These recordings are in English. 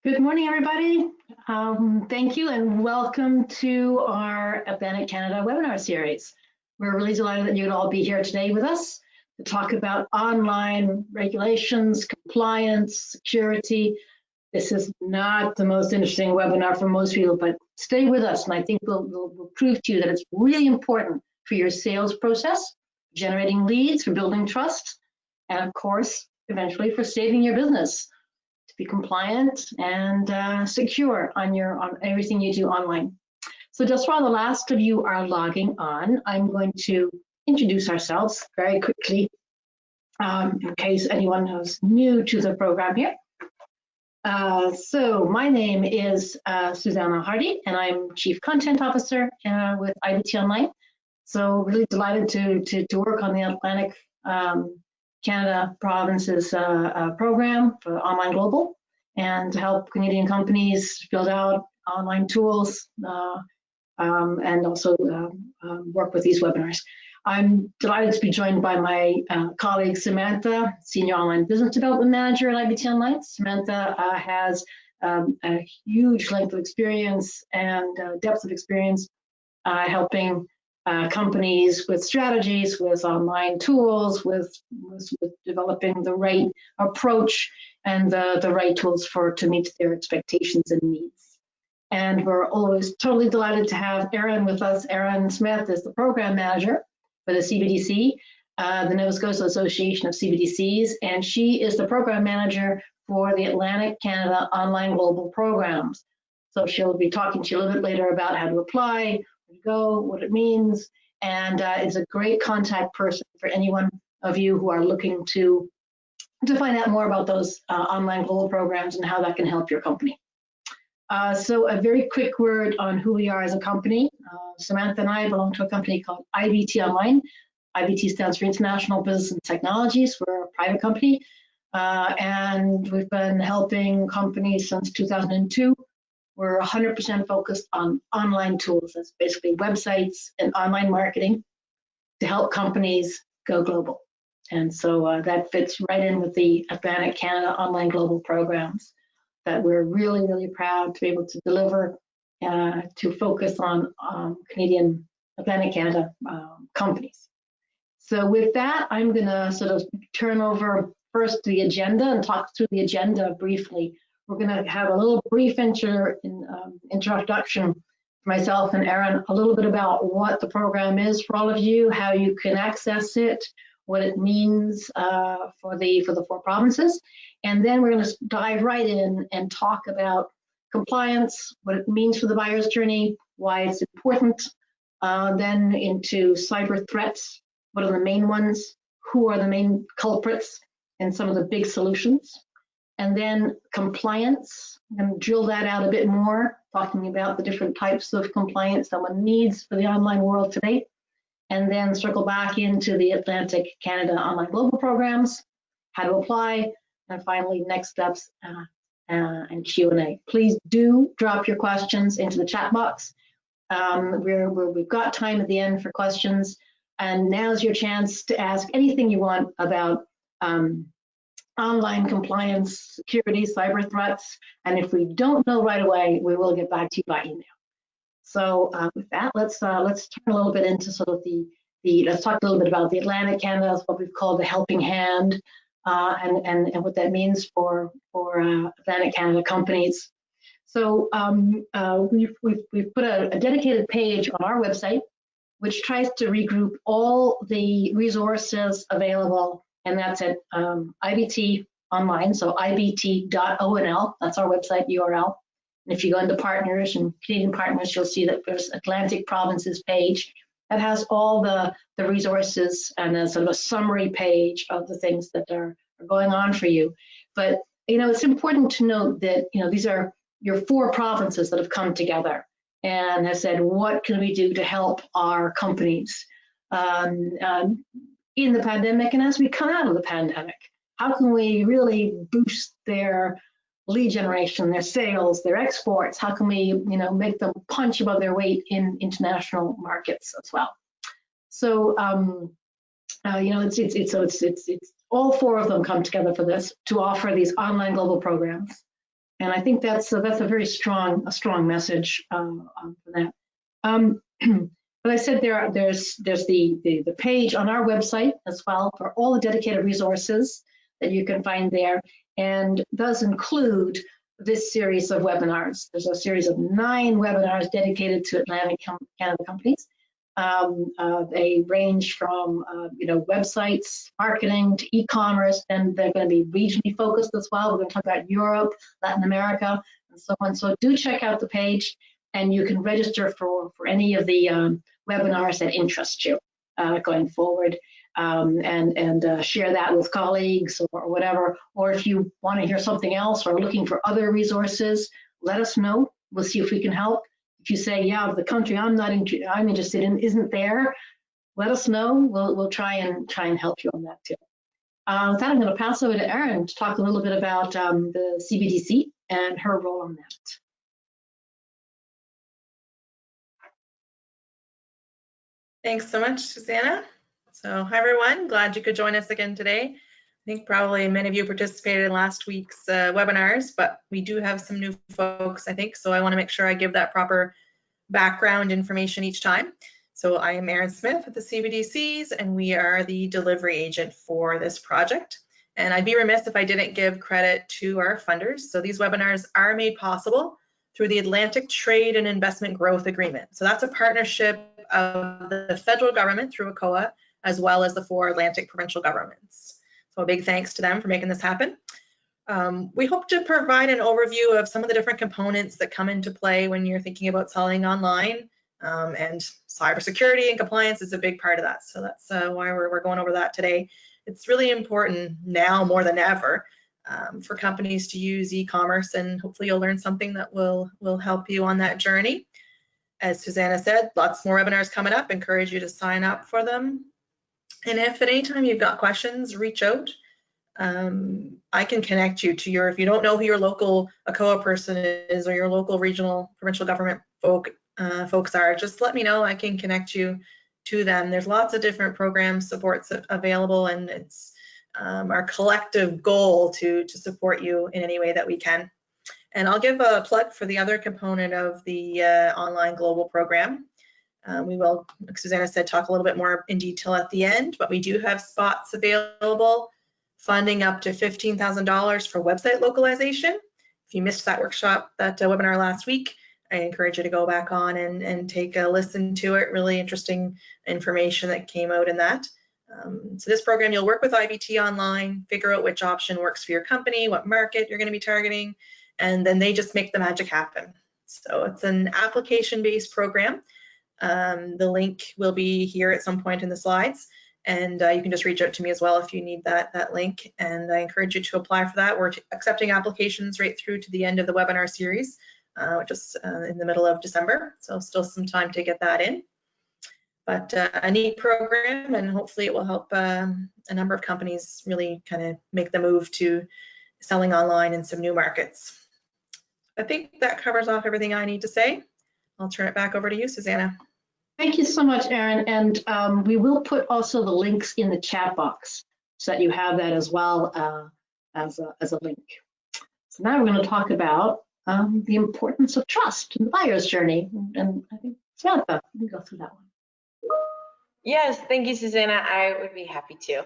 Good morning, everybody. Thank you and welcome to our Atlantic Canada webinar series. We're really delighted that you'd all be here today with us to talk about online regulations, compliance, security. This is not the most interesting webinar for most people, but stay with us and I think we'll prove to you that it's really important for your sales process, generating leads, for building trust, and of course, eventually for saving your business. Be compliant and secure on everything you do online. So just while the last of you are logging on, I'm going to introduce ourselves very quickly in case anyone who's new to the program here. So my name is Susanna Hardy, and I'm Chief Content Officer with IBT Online. So really delighted to work on the Atlantic Canada Provinces program for Online Global and to help Canadian companies build out online tools and also work with these webinars. I'm delighted to be joined by my colleague Samantha, Senior Online Business Development Manager at IBT Online. Samantha has a huge length of experience and depth of experience helping companies with strategies, with online tools, with developing the right approach and the right tools to meet their expectations and needs. And we're always totally delighted to have Erin with us. Erin Smith is the program manager for the CBDC, the Nova Scotia Association of CBDCs, and she is the program manager for the Atlantic Canada Online Global Programs. So she'll be talking to you a little bit later about how to apply, go, what it means, and is a great contact person for anyone of you who are looking to find out more about those online global programs and how that can help your company. So a very quick word on who we are as a company. Samantha and I belong to a company called IBT Online. IBT stands for International Business and Technologies. We're a private company, and we've been helping companies since 2002. We're 100% focused on online tools. That's basically websites and online marketing to help companies go global. And so that fits right in with the Atlantic Canada Online Global Programs that we're really, really proud to be able to deliver to focus on Canadian Atlantic Canada companies. So with that, I'm going to sort of turn over first the agenda and talk through the agenda briefly. We're going to have a little brief introduction for myself and Erin, a little bit about what the program is for all of you, how you can access it, what it means for the 4 provinces. And then we're going to dive right in and talk about compliance, what it means for the buyer's journey, why it's important, then into cyber threats, what are the main ones, who are the main culprits, and some of the big solutions. And then compliance, I'm going to drill that out a bit more, talking about the different types of compliance that one needs for the online world today. And then circle back into the Atlantic Canada Online Global Programs, how to apply, and finally next steps and Q&A. Please do drop your questions into the chat box. We've got time at the end for questions, and now's your chance to ask anything you want about online compliance, security, cyber threats, and if we don't know right away, we will get back to you by email. So with that, let's turn a little bit into sort of let's talk a little bit about the Atlantic Canada, what we've called the helping hand, and what that means for Atlantic Canada companies. So we've put a dedicated page on our website, which tries to regroup all the resources available, and that's at IBT Online, so ibt.onl, that's our website URL. And if you go into partners and Canadian partners, you'll see that there's Atlantic Provinces page that has all the resources and a sort of a summary page of the things that are going on for you. But, it's important to note that, these are your 4 provinces that have come together and have said, what can we do to help our companies in the pandemic and as we come out of the pandemic? How can we really boost their lead generation, their sales, their exports? How can we, make them punch above their weight in international markets as well? So, it's all 4 of them come together for this to offer these online global programs And I think that's a very strong message for that. But I said there's the page on our website as well for all the dedicated resources that you can find there, and does include this series of webinars. There's a series of 9 webinars dedicated to Atlantic Canada companies. They range from websites, marketing to e-commerce, and they're going to be regionally focused as well. We're going to talk about Europe, Latin America, and so on. So do check out the page, and you can register for any of the webinars that interest you going forward, and share that with colleagues or whatever. Or if you want to hear something else or are looking for other resources, let us know. We'll see if we can help. If you say, yeah, the country I'm interested in isn't there, let us know. We'll try and help you on that too. With that, I'm going to pass over to Erin to talk a little bit about the CBDC and her role on that. Thanks so much, Susanna. So hi everyone, glad you could join us again today. I think probably many of you participated in last week's webinars, but we do have some new folks, I think, so I want to make sure I give that proper background information each time. So I am Erin Smith with the CBDCs, and we are the delivery agent for this project. And I'd be remiss if I didn't give credit to our funders. So these webinars are made possible through the Atlantic Trade and Investment Growth Agreement. So that's a partnership of the federal government through ACOA, as well as the 4 Atlantic provincial governments. So a big thanks to them for making this happen. We hope to provide an overview of some of the different components that come into play when you're thinking about selling online, and cybersecurity and compliance is a big part of that. So that's why we're going over that today. It's really important now more than ever for companies to use e-commerce, and hopefully you'll learn something that will help you on that journey. As Susanna said, lots more webinars coming up. Encourage you to sign up for them. And if at any time you've got questions, reach out. I can connect you to if you don't know who your local ACOA person is or your local regional provincial government folks are, just let me know. I can connect you to them. There's lots of different programs, supports available, and it's our collective goal to support you in any way that we can. And I'll give a plug for the other component of the online global program. We will, like Susanna said, talk a little bit more in detail at the end, but we do have spots available, funding up to $15,000 for website localization. If you missed that workshop, that webinar last week, I encourage you to go back on and take a listen to it. Really interesting information that came out in that. So this program, you'll work with IBT online, figure out which option works for your company, what market you're going to be targeting, and then they just make the magic happen. So it's an application-based program. The link will be here at some point in the slides, and you can just reach out to me as well if you need that link, and I encourage you to apply for that. We're accepting applications right through to the end of the webinar series, which is in the middle of December, so still some time to get that in. But a neat program, and hopefully it will help a number of companies really kind of make the move to selling online in some new markets. I think that covers off everything I need to say. I'll turn it back over to you, Susanna. Thank you so much, Erin. And we will put also the links in the chat box so that you have that as well as a link. So now we're going to talk about the importance of trust in the buyer's journey. And I think, Samantha, you can go through that one. Yes, thank you, Susanna. I would be happy to.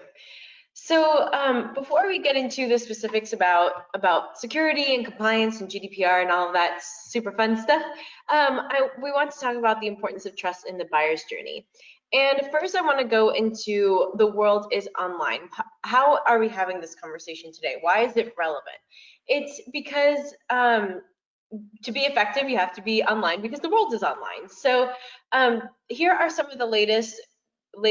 So before we get into the specifics about security and compliance and GDPR and all of that super fun stuff, we want to talk about the importance of trust in the buyer's journey. And first I want to go into the world is online. How are we having this conversation today? Why is it relevant? It's because to be effective, you have to be online because the world is online. So here are some of the latest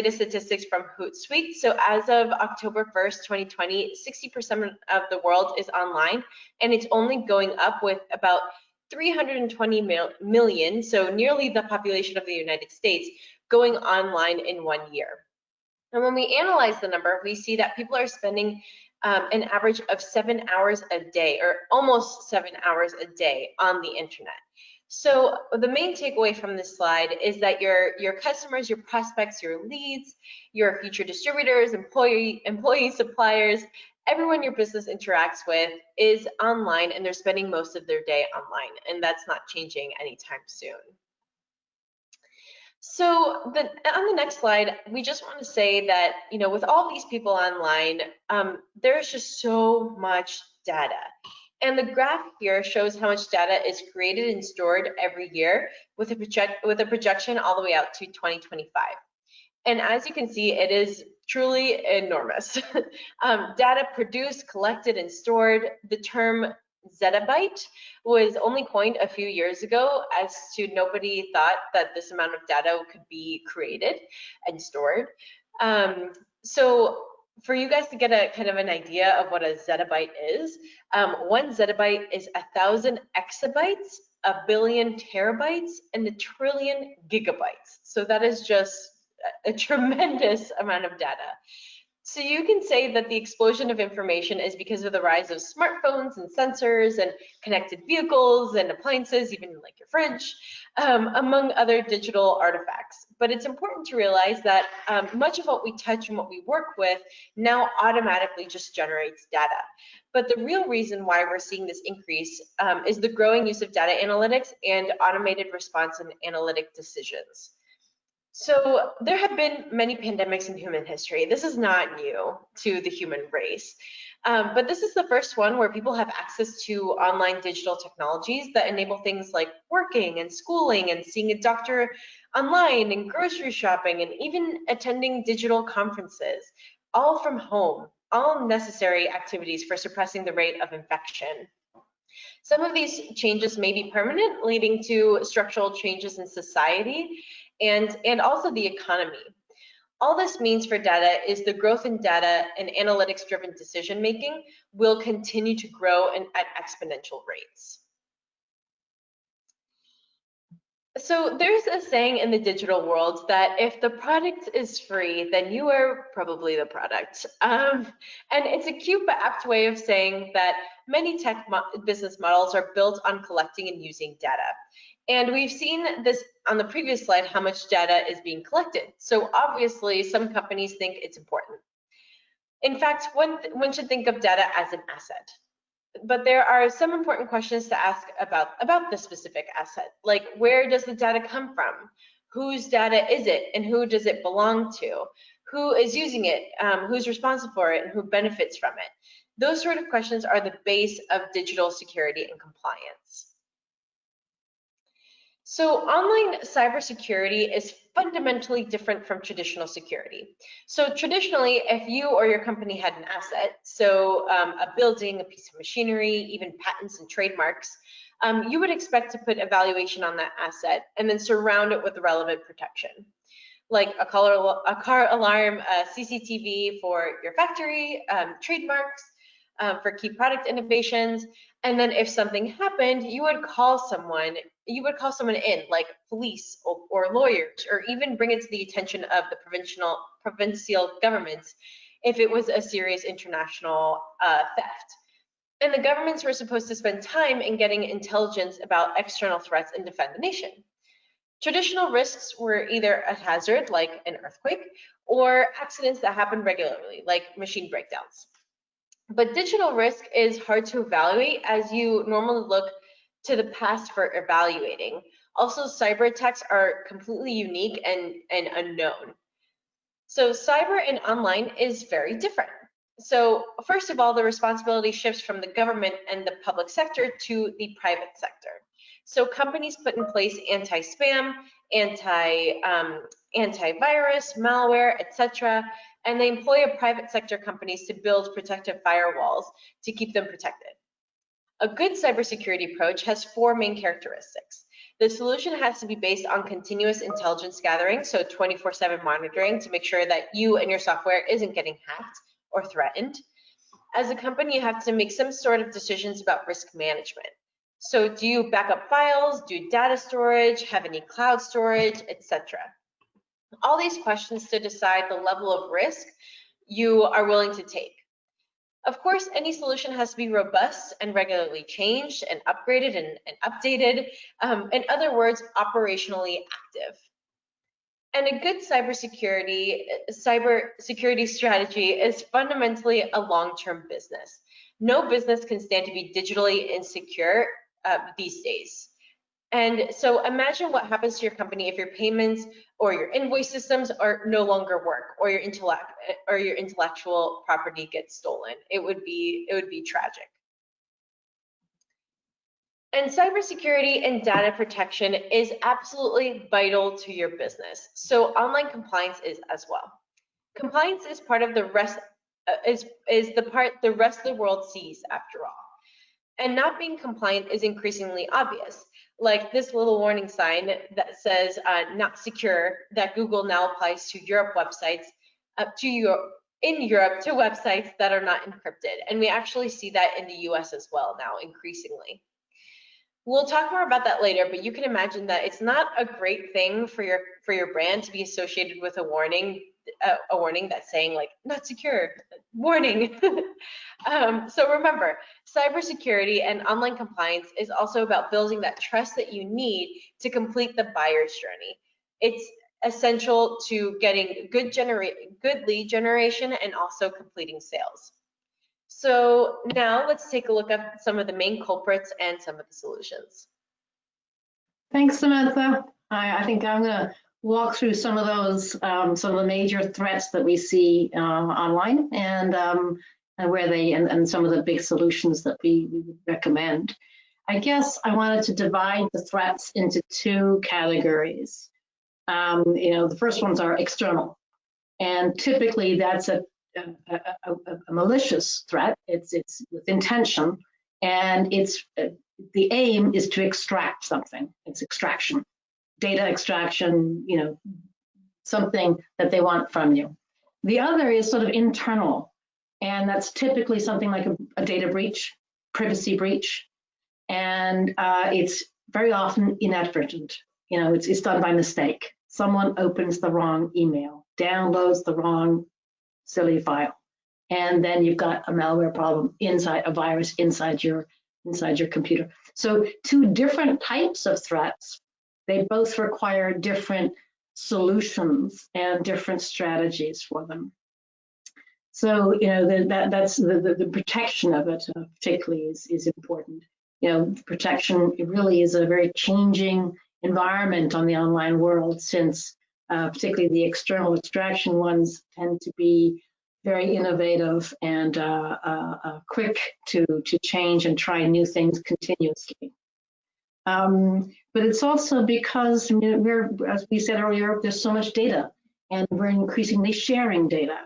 statistics from Hootsuite. So as of October 1st, 2020, 60% of the world is online, and it's only going up with about 320 million, so nearly the population of the United States, going online in 1 year. And when we analyze the number, we see that people are spending an average of 7 hours a day, or almost 7 hours a day on the internet. So the main takeaway from this slide is that your customers, your prospects, your leads, your future distributors, employees, suppliers, everyone your business interacts with is online and they're spending most of their day online, and that's not changing anytime soon. So on the next slide, we just want to say that, with all these people online, there's just so much data. And the graph here shows how much data is created and stored every year with a projection all the way out to 2025. And as you can see, it is truly enormous. Data produced, collected, and stored. The term zettabyte was only coined a few years ago, as to nobody thought that this amount of data could be created and stored. So for you guys to get a kind of an idea of what a zettabyte is, 1 zettabyte is 1,000 exabytes, 1 billion terabytes, and 1 trillion gigabytes. So that is just a tremendous amount of data. So you can say that the explosion of information is because of the rise of smartphones and sensors and connected vehicles and appliances, even like your fridge, among other digital artifacts. But it's important to realize that much of what we touch and what we work with now automatically just generates data. But the real reason why we're seeing this increase is the growing use of data analytics and automated response and analytic decisions. So there have been many pandemics in human history. This is not new to the human race. But this is the first one where people have access to online digital technologies that enable things like working and schooling and seeing a doctor online and grocery shopping and even attending digital conferences, all from home, all necessary activities for suppressing the rate of infection. Some of these changes may be permanent, leading to structural changes in society and also the economy. All this means for data is the growth in data and analytics-driven decision-making will continue to grow at exponential rates. So there's a saying in the digital world that if the product is free, then you are probably the product. And it's a cute but apt way of saying that many tech business models are built on collecting and using data. And we've seen this on the previous slide, how much data is being collected. So obviously, some companies think it's important. In fact, one should think of data as an asset. But there are some important questions to ask about the specific asset, like where does the data come from? Whose data is it and who does it belong to? Who is using it? Who's responsible for it and who benefits from it? Those sort of questions are the base of digital security and compliance. So online cybersecurity is fundamentally different from traditional security. So traditionally, if you or your company had an asset, so a building, a piece of machinery, even patents and trademarks, you would expect to put a valuation on that asset and then surround it with the relevant protection, like a car alarm, CCTV for your factory, trademarks, for key product innovations. And then if something happened, you would call someone in, like police or lawyers, or even bring it to the attention of the provincial governments if it was a serious international theft. And the governments were supposed to spend time in getting intelligence about external threats and defend the nation. Traditional risks were either a hazard, like an earthquake, or accidents that happen regularly, like machine breakdowns. But digital risk is hard to evaluate, as you normally look to the past for evaluating. Also, cyber attacks are completely unique and unknown. So cyber and online is very different. So first of all, the responsibility shifts from the government and the public sector to the private sector. So companies put in place anti-spam, antivirus, malware, etc., and they employ private sector companies to build protective firewalls to keep them protected. A good cybersecurity approach has 4 main characteristics. The solution has to be based on continuous intelligence gathering, so 24/7 monitoring to make sure that you and your software isn't getting hacked or threatened. As a company, you have to make some sort of decisions about risk management. So do you back up files, do data storage, have any cloud storage, etc. All these questions to decide the level of risk you are willing to take. Of course, any solution has to be robust and regularly changed and upgraded and updated. In other words, operationally active. And a good cybersecurity strategy is fundamentally a long-term business. No business can stand to be digitally insecure these days. And so imagine what happens to your company if your payments or your invoice systems are no longer work, or your intellectual property gets stolen. It would be tragic. And cybersecurity and data protection is absolutely vital to your business. So online compliance is as well. Compliance is part of the rest is the part the rest of the world sees after all. And not being compliant is increasingly obvious, like this little warning sign that says not secure that Google now applies to Europe websites in Europe to websites that are not encrypted. And we actually see that in the US as well now increasingly. We'll talk more about that later, but you can imagine that it's not a great thing for your brand to be associated with a warning that's saying like not secure, warning. So remember, cybersecurity and online compliance is also about building that trust that you need to complete the buyer's journey. It's essential to getting good lead generation and also completing sales. So now let's take a look at some of the main culprits and some of the solutions. Thanks, Samantha. I think I'm going to walk through some of those, some of the major threats that we see online, and where and some of the big solutions that we would recommend. I guess I wanted to divide the threats into two categories. The first ones are external, and typically that's a malicious threat. It's with intention, and the aim is to extract something. It's extraction, data extraction, something that they want from you. The other is sort of internal, and that's typically something like a data breach, privacy breach, and it's very often inadvertent. It's done by mistake. Someone opens the wrong email, downloads the wrong silly file, and then you've got a malware problem a virus inside your computer. So two different types of threats. They both require different solutions and different strategies for them. So that's the protection of it particularly is important. Protection, it really is a very changing environment on the online world, since particularly the external extraction ones tend to be very innovative and quick to change and try new things continuously. But it's also because as we said earlier, there's so much data, and we're increasingly sharing data.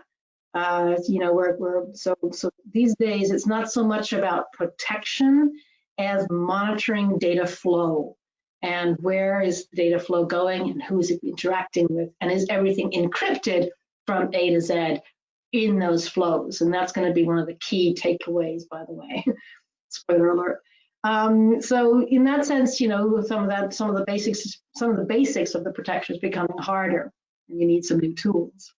So these days it's not so much about protection as monitoring data flow. And where is data flow going, and who is it interacting with, and is everything encrypted from A to Z in those flows? And that's going to be one of the key takeaways, by the way. Spoiler alert. So in that sense, some of the basics of the protection is becoming harder, and you need some new tools.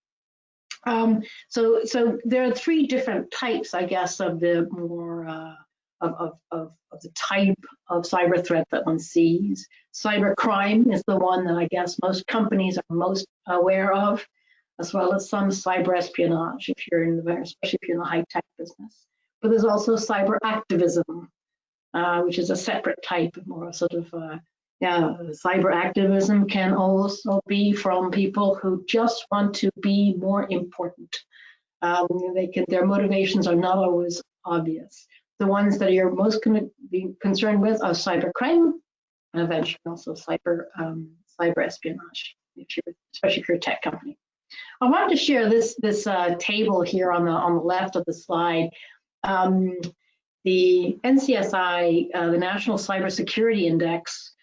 So there are three different types, I guess, of the more of the type of cyber threat that one sees. Cyber crime is the one that I guess most companies are most aware of, as well as some cyber espionage, especially if you're in the high-tech business. But there's also cyber activism, which is a separate type, more sort of cyber activism can also be from people who just want to be more important. Their motivations are not always obvious. The ones that you're most going to be concerned with are cyber crime, and eventually also cyber espionage, especially if you're a tech company. I wanted to share this table here on the left of the slide. The NCSI, the National Cybersecurity Index,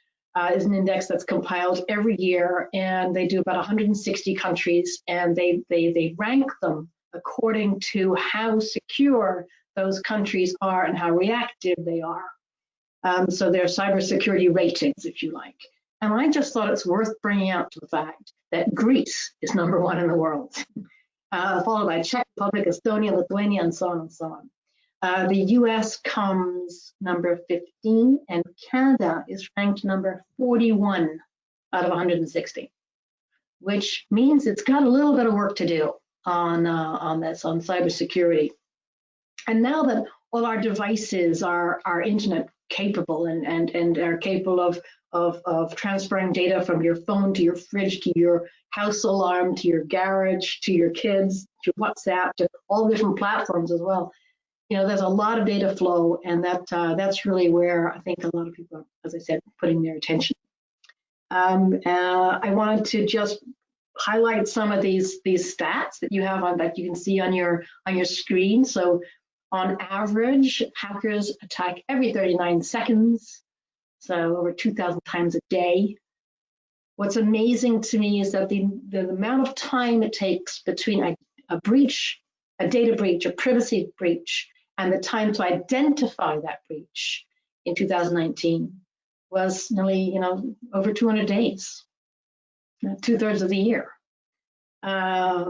is an index that's compiled every year, and they do about 160 countries, and they rank them according to how secure those countries are and how reactive they are. So they're cybersecurity ratings, if you like. And I just thought it's worth bringing out to the fact that Greece is #1 in the world, followed by Czech Republic, Estonia, Lithuania, and so on and so on. The US comes number 15, and Canada is ranked number 41 out of 160. which means it's got a little bit of work to do on cybersecurity. And now that all our devices are internet capable and are capable of transferring data from your phone to your fridge to your house alarm to your garage to your kids to WhatsApp to all different platforms as well. There's a lot of data flow, and that's really where I think a lot of people are, as I said, putting their attention. I wanted to just highlight some of these stats that you have that you can see on your screen. So on average, hackers attack every 39 seconds, so over 2,000 times a day. What's amazing to me is that the amount of time it takes between a breach, a data breach, a privacy breach, and the time to identify that breach in 2019 was nearly, over 200 days, 2/3 of the year,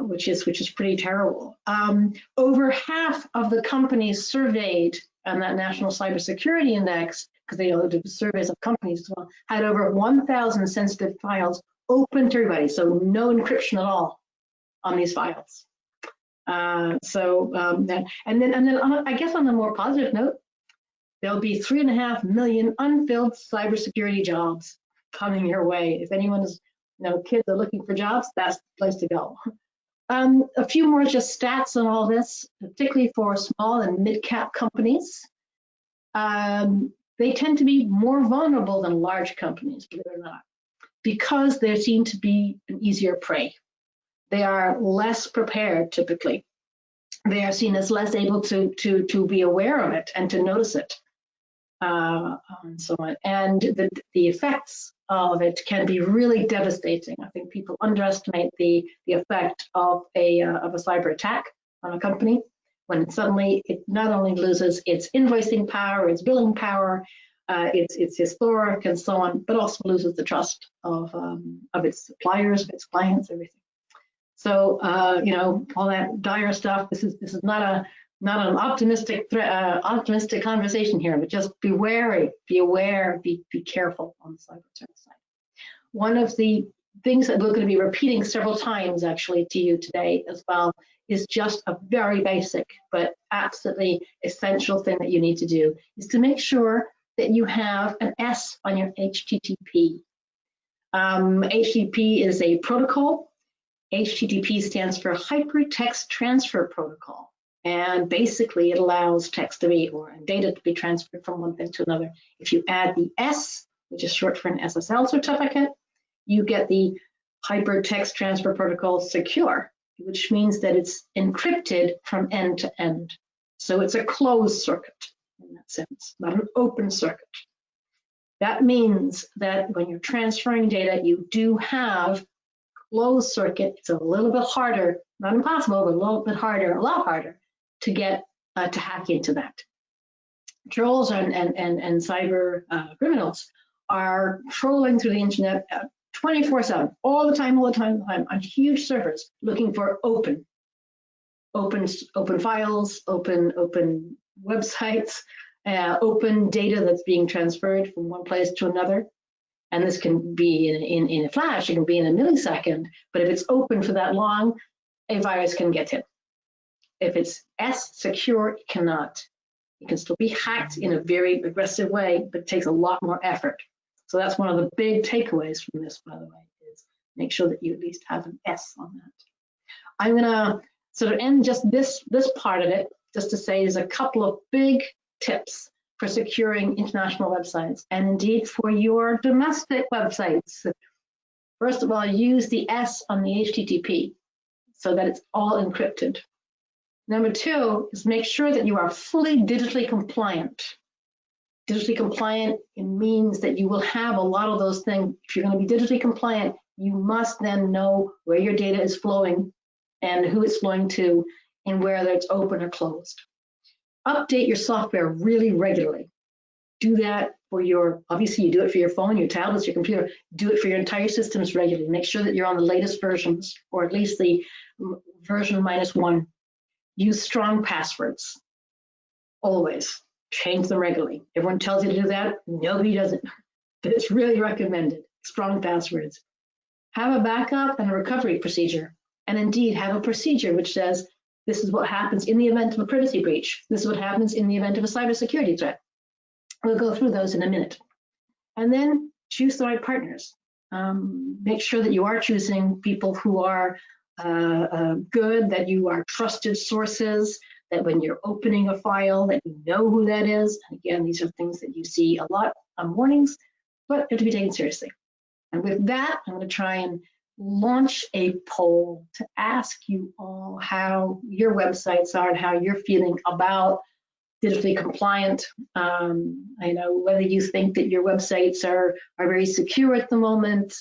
which is pretty terrible. Over half of the companies surveyed on that National Cybersecurity Index, because they did surveys of companies as well, had over 1,000 sensitive files open to everybody, so no encryption at all on these files. And then I guess on a more positive note, there'll be 3.5 million unfilled cybersecurity jobs coming your way. If anyone's, kids are looking for jobs, that's the place to go. A few more just stats on all this, particularly for small and mid-cap companies. They tend to be more vulnerable than large companies, believe it or not, because they seem to be an easier prey. They are less prepared typically. They are seen as less able to be aware of it and to notice it, and so on. And the effects of it can be really devastating. I think people underestimate the effect of a cyber attack on a company when suddenly it not only loses its invoicing power, its billing power, its historic and so on, but also loses the trust of its suppliers, of its clients, everything. So all that dire stuff. This is not an optimistic conversation here, but just be wary, be aware, be careful on the cyber attack side. One of the things that we're going to be repeating several times actually to you today as well is just a very basic but absolutely essential thing that you need to do is to make sure that you have an S on your HTTP. HTTP is a protocol. HTTP stands for Hypertext Transfer Protocol, and basically it allows text to be or data to be transferred from one thing to another. If you add the S, which is short for an SSL certificate, you get the Hypertext Transfer Protocol Secure, which means that it's encrypted from end to end. So it's a closed circuit in that sense, not an open circuit. That means that when you're transferring data, you do have closed circuit. It's a little bit harder, not impossible, but a little bit harder, a lot harder to get to hack into that. Trolls and cyber criminals are trolling through the internet 24/7, all the time, on huge servers, looking for open files, open websites, open data that's being transferred from one place to another. And this can be in a flash, it can be in a millisecond, but if it's open for that long, a virus can get in. If it's S secure, it cannot. It can still be hacked in a very aggressive way, but it takes a lot more effort. So that's one of the big takeaways from this, by the way, is make sure that you at least have an S on that. I'm gonna sort of end just this part of it, just to say there's a couple of big tips for securing international websites and indeed for your domestic websites. First of all, use the S on the HTTP so that it's all encrypted. Number two is make sure that you are fully digitally compliant. Digitally compliant, it means that you will have a lot of those things. If you're going to be digitally compliant, you must then know where your data is flowing and who it's flowing to and whether it's open or closed. Update your software really regularly. Do that for obviously you do it for your phone, your tablets, your computer. Do it for your entire systems regularly. Make sure that you're on the latest versions, or at least the version -1. Use strong passwords, always. Change them regularly. Everyone tells you to do that. Nobody does it, but it's really recommended. Strong passwords. have a backup and a recovery procedure. And indeed, have a procedure which says, this is what happens in the event of a privacy breach. This is what happens in the event of a cybersecurity threat. We'll go through those in a minute. And then choose the right partners. Make sure that you are choosing people who are good, that you are trusted sources, that when you're opening a file, that you know who that is. And again, these are things that you see a lot on warnings, but have to be taken seriously. And with that, I'm going to try and launch a poll to ask you all how your websites are and how you're feeling about digitally compliant. I know whether you think that your websites are very secure at the moment.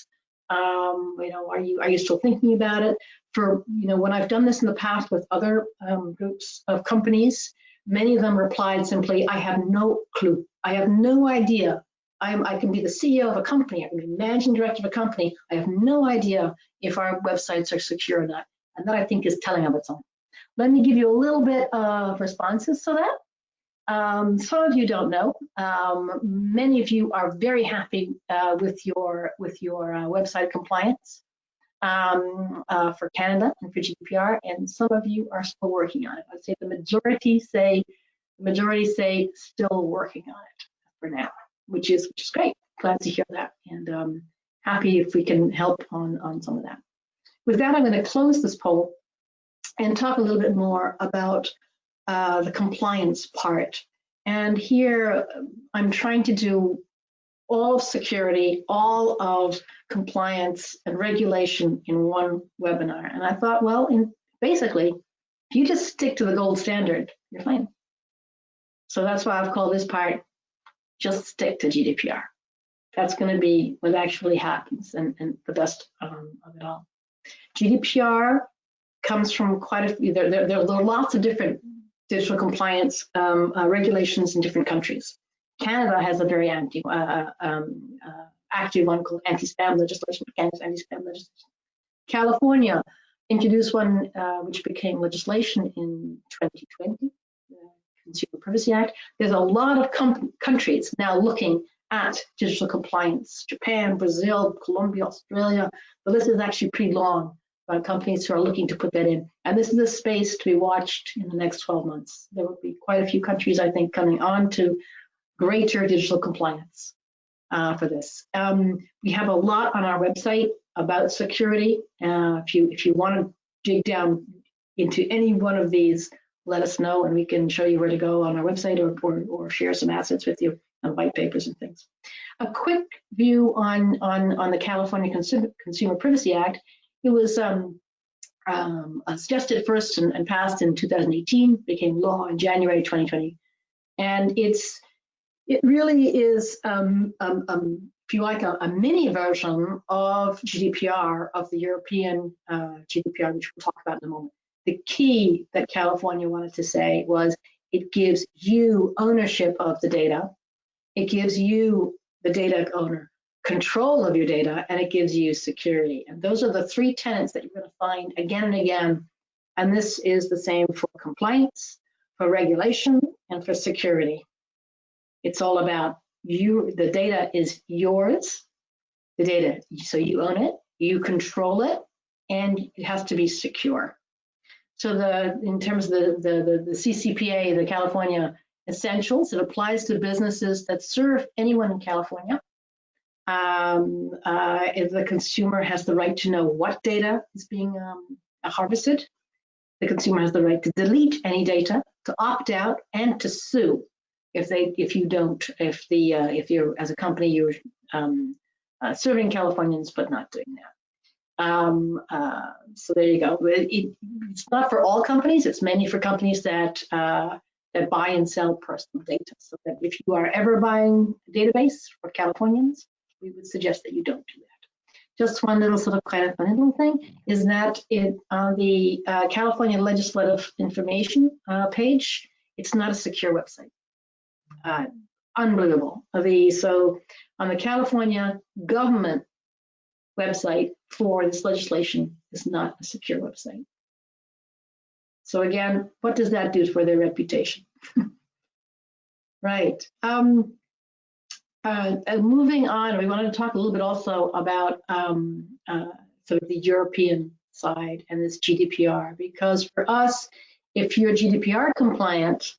Are you still thinking about it? For when I've done this in the past with other groups of companies, many of them replied simply, "I have no clue. I have no idea. I can be the CEO of a company. I can be managing director of a company. I have no idea if our websites are secure or not." And that, I think, is telling of its own. Let me give you a little bit of responses to that. Some of you don't know. Many of you are very happy with your website compliance for Canada and for GDPR, and some of you are still working on it. I'd say the majority say still working on it for now, which is great. Glad to hear that, and happy if we can help on some of that. With that, I'm going to close this poll and talk a little bit more about the compliance part. And here I'm trying to do all of security, all of compliance and regulation in one webinar. And I thought, well, basically, if you just stick to the gold standard, you're fine. So that's why I've called this part, just stick to GDPR. That's going to be what actually happens and the best of it all. GDPR comes from quite a few, there are lots of different digital compliance regulations in different countries. Canada has a very active one called anti-spam legislation. Canada's anti-spam legislation. California introduced one which became legislation in 2020, the Consumer Privacy Act. There's a lot of countries now looking at digital compliance. Japan, Brazil, Colombia, Australia. The list is actually pretty long about companies who are looking to put that in. And this is a space to be watched in the next 12 months. There will be quite a few countries, I think, coming on to greater digital compliance for this. We have a lot on our website about security. If you want to dig down into any one of these, let us know and we can show you where to go on our website or share some assets with you on white papers and things. A quick view on the California Consumer Privacy Act. It was suggested first and passed in 2018, became law in January 2020. And it really is, if you like, a mini version of GDPR, of the European GDPR, which we'll talk about in a moment. The key that California wanted to say was it gives you ownership of the data. It gives you, the data owner, control of your data, and it gives you security. And those are the three tenets that you're going to find again and again. And this is the same for compliance, for regulation, and for security. It's all about you. The data is yours. The data, so you own it, you control it, and it has to be secure. So in terms of the CCPA, the California Essentials, it applies to businesses that serve anyone in California. If the consumer has the right to know what data is being harvested, the consumer has the right to delete any data, to opt out, and to sue if you're as a company you're serving Californians but not doing that. So there you go. It's not for all companies. It's mainly for companies that buy and sell personal data. So that if you are ever buying a database for Californians, we would suggest that you don't do that. Just one little sort of kind of funny little thing is that on the California Legislative Information page, it's not a secure website. Unbelievable. So on the California government website for this legislation is not a secure website. So again, what does that do for their reputation? Right. Moving on, we wanted to talk a little bit also about sort of the European side and this GDPR, because for us, if you're GDPR compliant,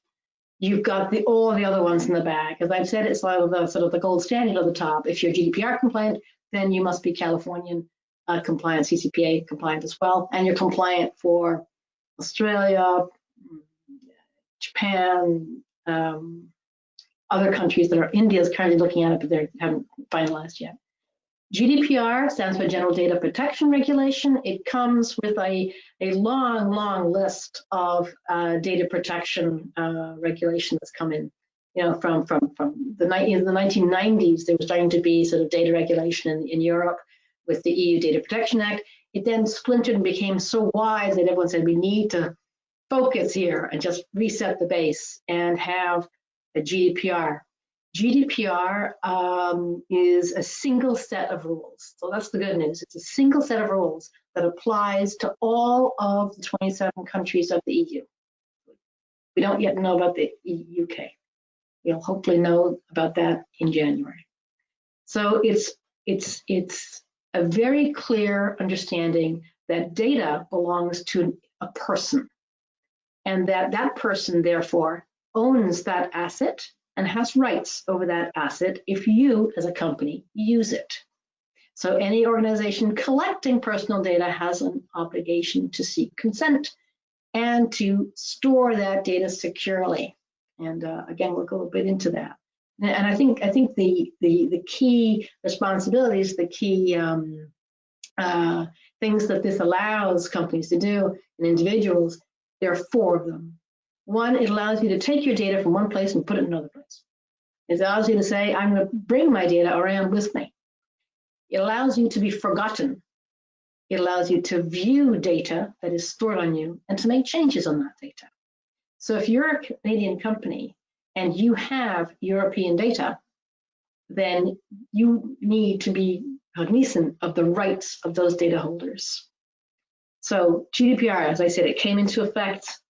you've got all the other ones in the bag. As I've said, it's sort of the gold standard at the top. If you're GDPR compliant, then you must be Californian compliant, CCPA compliant as well, and you're compliant for Australia, Japan, other countries that are. India is currently looking at it, but they haven't finalized yet. GDPR stands for General Data Protection Regulation. It comes with a long list of data protection regulation that's come in. You know, from the 1990s, there was starting to be sort of data regulation in Europe with the EU Data Protection Act. It then splintered and became so wide that everyone said we need to focus here and just reset the base and have a GDPR. GDPR is a single set of rules. So that's the good news. It's a single set of rules that applies to all of the 27 countries of the EU. We don't yet know about the UK. We'll hopefully know about that in January. So it's a very clear understanding that data belongs to a person, and that person therefore owns that asset and has rights over that asset if you as a company use it. So any organization collecting personal data has an obligation to seek consent and to store that data securely. And again, we'll go a bit into that. And I think the key responsibilities, the key things that this allows companies to do and individuals, there are 4 of them. One, it allows you to take your data from one place and put it in another place. It allows you to say, I'm going to bring my data around with me. It allows you to be forgotten. It allows you to view data that is stored on you and to make changes on that data. So if you're a Canadian company and you have European data, then you need to be cognizant of the rights of those data holders. So GDPR, as I said, it came into effect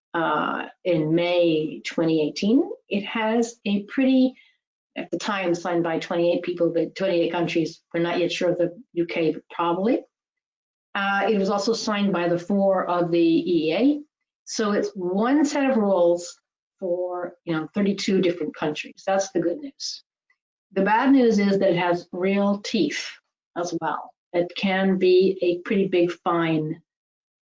in May 2018. It has a pretty, at the time, signed by 28 people, but 28 countries. We're not yet sure of the UK, but probably. It was also signed by the 4 of the EEA. So it's one set of rules for 32 different countries. That's the good news. The bad news is that it has real teeth as well. It can be a pretty big fine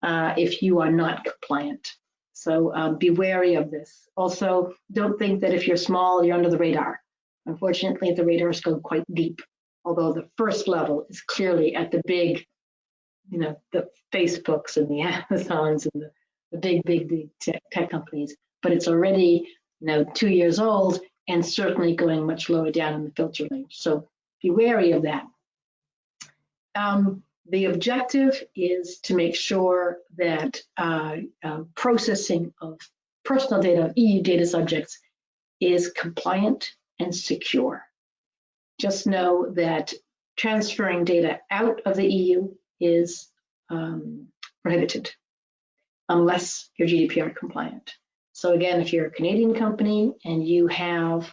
if you are not compliant. So be wary of this. Also, don't think that if you're small, you're under the radar. Unfortunately, the radars go quite deep, although the first level is clearly at the big, the Facebooks and the Amazons and the big tech companies. But it's already 2 years old and certainly going much lower down in the filter range. So be wary of that. The objective is to make sure that processing of personal data of EU data subjects is compliant and secure. Just know that transferring data out of the EU is prohibited unless you're GDPR compliant. So again, if you're a Canadian company and you have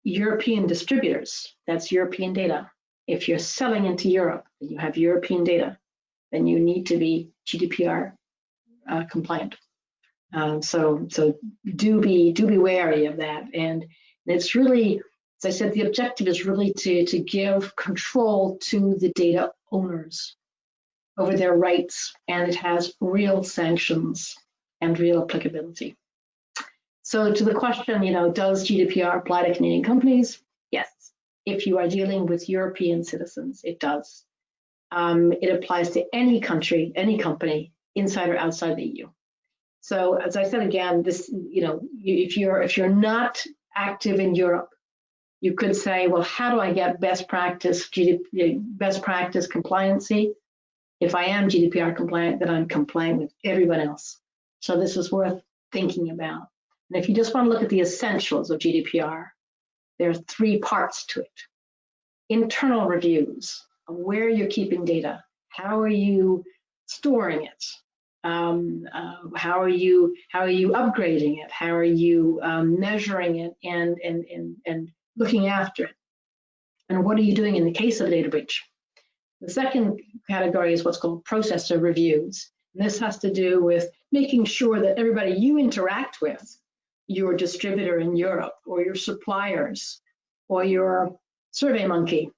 European distributors, that's European data. If you're selling into Europe and you have European data, then you need to be GDPR compliant. So do be wary of that. And it's really, as I said, the objective is really to give control to the data owners over their rights, and it has real sanctions and real applicability. So to the question, does GDPR apply to Canadian companies? Yes. If you are dealing with European citizens, it does. It applies to any country, any company, inside or outside the EU. So as I said again, this, if you're not active in Europe, you could say, well, how do I get best practice compliancy? If I am GDPR compliant, then I'm compliant with everyone else. So this is worth thinking about. And if you just want to look at the essentials of GDPR, there are 3 parts to it. Internal reviews of where you're keeping data. How are you storing it? How are you upgrading it? How are you measuring it and looking after it? And what are you doing in the case of a data breach? The second category is what's called processor reviews. And this has to do with making sure that everybody you interact with, your distributor in Europe or your suppliers or your SurveyMonkey,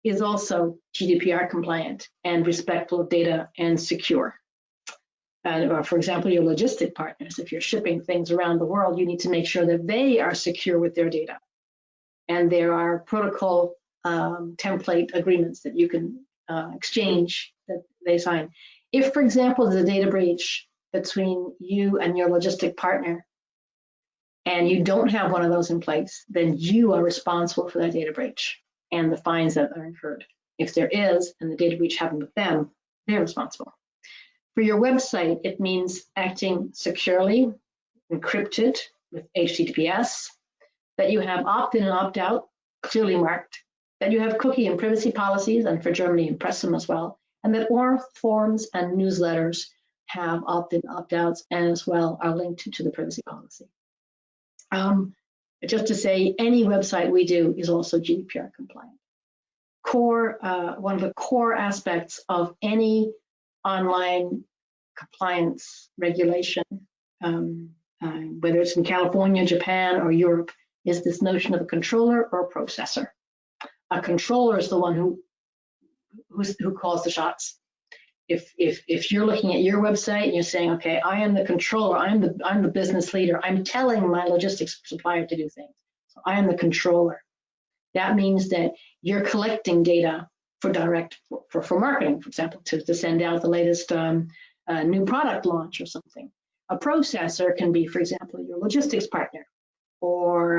is also GDPR compliant and respectful of data and secure. Or for example, your logistic partners, if you're shipping things around the world, you need to make sure that they are secure with their data. And there are protocol template agreements that you can exchange that they sign. If, for example, there's a data breach between you and your logistic partner, and you don't have one of those in place, then you are responsible for that data breach and the fines that are incurred. If there is, and the data breach happened with them, they're responsible. For your website, it means acting securely, encrypted with HTTPS, that you have opt-in and opt-out clearly marked, that you have cookie and privacy policies, and for Germany, impress them as well, and that all forms and newsletters have opt-in, opt-outs, and as well are linked to the privacy policy. Just to say, any website we do is also GDPR compliant. One of the core aspects of any online compliance regulation, whether it's in California, Japan, or Europe, is this notion of a controller or a processor. A controller is the one who calls the shots. If you're looking at your website and you're saying, okay, I am the controller, I'm the business leader, I'm telling my logistics supplier to do things, so I am the controller. That means that you're collecting data for marketing, for example, to send out the latest new product launch or something. A processor can be, for example, your logistics partner, or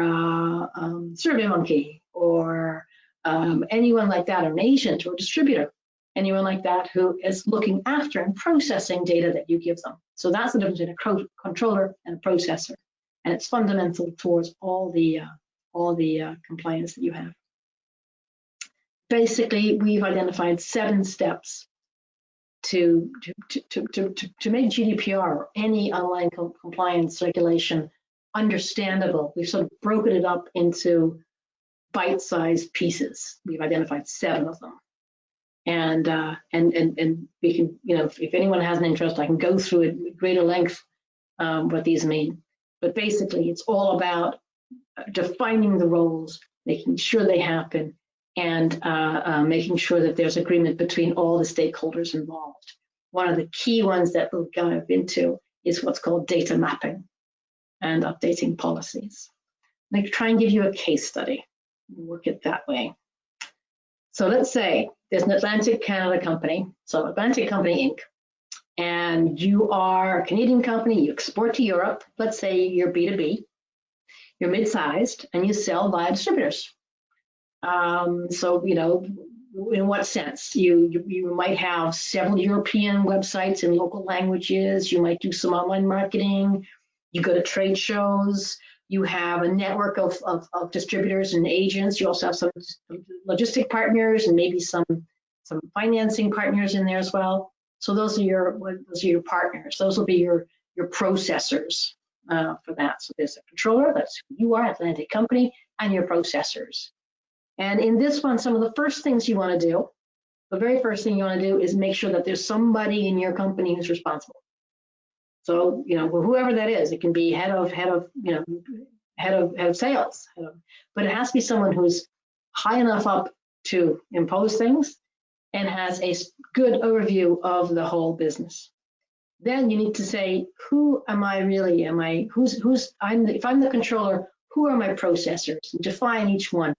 SurveyMonkey, or anyone like that, or an agent or distributor, anyone like that who is looking after and processing data that you give them. So that's the difference between a controller and a processor, and it's fundamental towards all the compliance that you have. Basically, we've identified 7 steps to make GDPR or any online compliance regulation understandable. We've sort of broken it up into bite-sized pieces. We've identified 7 of them, and we can, if anyone has an interest, I can go through it at greater length what these mean. But basically, it's all about defining the roles, making sure they happen, and making sure that there's agreement between all the stakeholders involved. One of the key ones that we'll dive into is what's called data mapping and updating policies. I'm going to try and give you a case study. Work it that way. So let's say there's an Atlantic Canada company, so Atlantic Company Inc., and you are a Canadian company, you export to Europe. Let's say you're B2B, you're mid-sized, and you sell via distributors. So, in what sense? You might have several European websites in local languages, you might do some online marketing, you go to trade shows, you have a network of distributors and agents, you also have some logistic partners and maybe some financing partners in there as well. So those are your partners, those will be your processors for that. So there's a controller, that's who you are, Atlantic Company, and your processors. And in this one, some of the first things you want to do, the very first thing you want to do is make sure that there's somebody in your company who's responsible. So, whoever that is, it can be head of sales, but it has to be someone who's high enough up to impose things and has a good overview of the whole business. Then you need to say, who am I really? If I'm the controller, who are my processors? And define each one.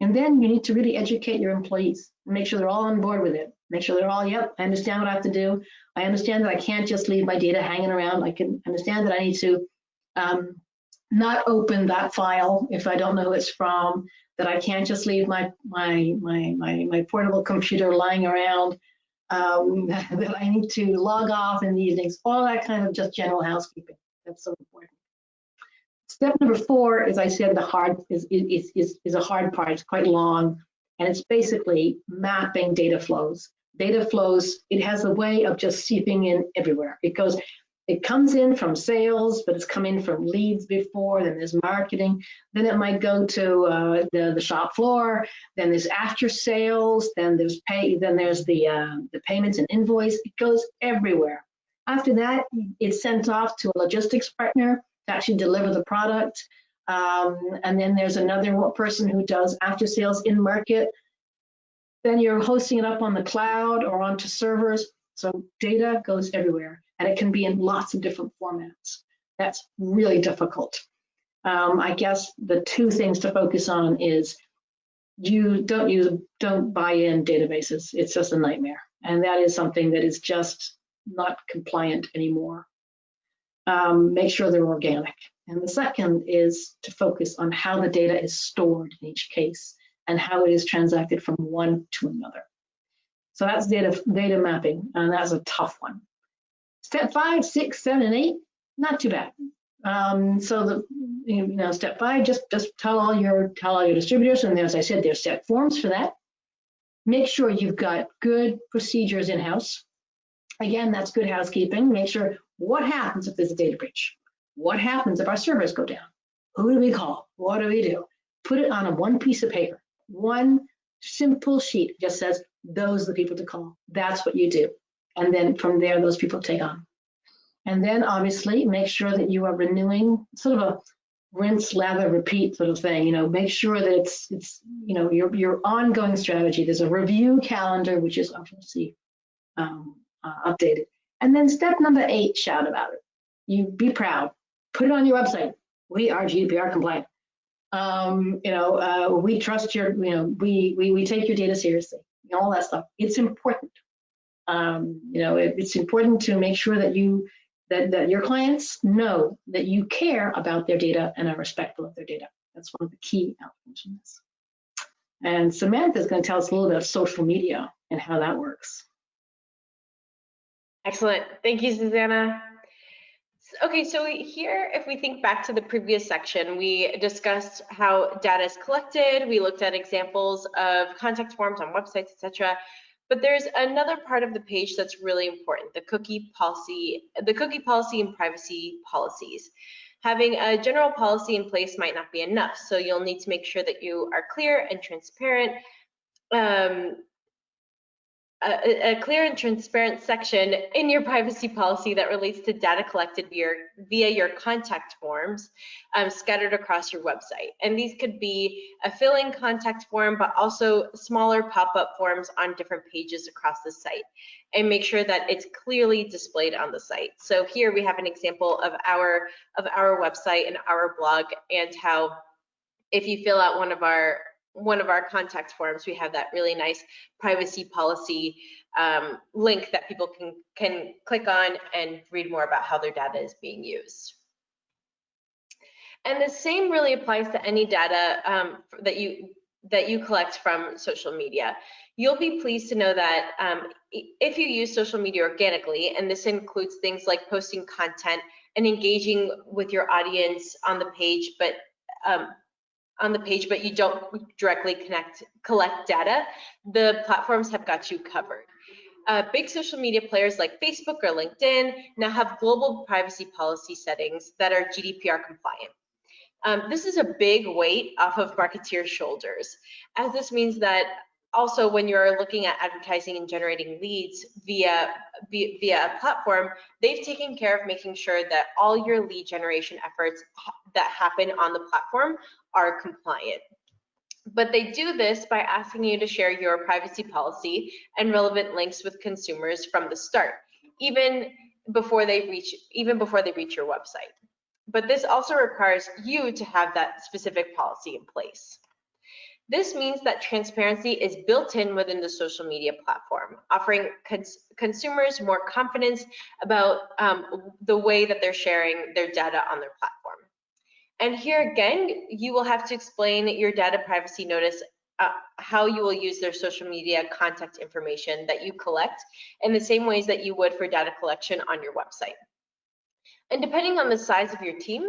And then you need to really educate your employees and make sure they're all on board with it. Make sure they're all, yep, I understand what I have to do. I understand that I can't just leave my data hanging around. I can understand that I need to not open that file if I don't know who it's from, that I can't just leave my portable computer lying around, that I need to log off in the evenings, all that kind of just general housekeeping. That's so important. Step number 4, as I said, is a hard part. It's quite long, and it's basically mapping data flows. Data flows, it has a way of just seeping in everywhere. It goes, It comes in from sales, but it's come in from leads before, then there's marketing, then it might go to the shop floor, then there's after sales, then there's the payments and invoice. It goes everywhere. After that, it's sent off to a logistics partner to actually deliver the product. And then there's another person who does after sales in market. Then you're hosting it up on the cloud or onto servers. So data goes everywhere, and it can be in lots of different formats. That's really difficult. I guess the two things to focus on is you don't buy in databases. It's just a nightmare, and that is something that is just not compliant anymore. Make sure they're organic. And the second is to focus on how the data is stored in each case and how it is transacted from one to another. So that's data mapping, and that's a tough one. Step 5, 6, 7, and 8, not too bad. Step 5, just tell all your distributors, and as I said, there's set forms for that. Make sure you've got good procedures in-house. Again, that's good housekeeping. Make sure what happens if there's a data breach. What happens if our servers go down? Who do we call? What do we do? Put it on one piece of paper, one simple sheet. Just says those are the people to call. That's what you do. And then from there, those people take on. And then obviously make sure that you are renewing, sort of a rinse, lather, repeat sort of thing. Make sure that it's your ongoing strategy. There's a review calendar, which is obviously updated. And then step number 8, shout about it. You be proud. Put it on your website. We are GDPR compliant. We trust your, we take your data seriously. All that stuff. It's important. It's important to make sure that that your clients know that you care about their data and are respectful of their data. That's one of the key elements in this. And Samantha is going to tell us a little bit about social media and how that works. Excellent. Thank you, Susanna. Okay, so here, if we think back to the previous section, we discussed how data is collected. We looked at examples of contact forms on websites, etc. But there's another part of the page that's really important, the cookie policy and privacy policies. Having a general policy in place might not be enough, so you'll need to make sure that you are clear and transparent. A clear and transparent section in your privacy policy that relates to data collected via your contact forms scattered across your website. And these could be a fill-in contact form, but also smaller pop-up forms on different pages across the site. And make sure that it's clearly displayed on the site. So here we have an example of our website and our blog, and how if you fill out one of our contact forms, we have that really nice privacy policy link that people can click on and read more about how their data is being used. And the same really applies to any data that you collect from social media. You'll be pleased to know that if you use social media organically, and this includes things like posting content and engaging with your audience on the page, but you don't directly collect data, the platforms have got you covered. Big social media players like Facebook or LinkedIn now have global privacy policy settings that are GDPR compliant. This is a big weight off of marketeers' shoulders, as this means that also when you're looking at advertising and generating leads via a platform, they've taken care of making sure that all your lead generation efforts that happen on the platform are compliant. But they do this by asking you to share your privacy policy and relevant links with consumers from the start, even before they reach your website. But this also requires you to have that specific policy in place. This means that transparency is built in within the social media platform, offering consumers more confidence about the way that they're sharing their data on their platform. And here again, you will have to explain your data privacy notice, how you will use their social media contact information that you collect in the same ways that you would for data collection on your website. And depending on the size of your team,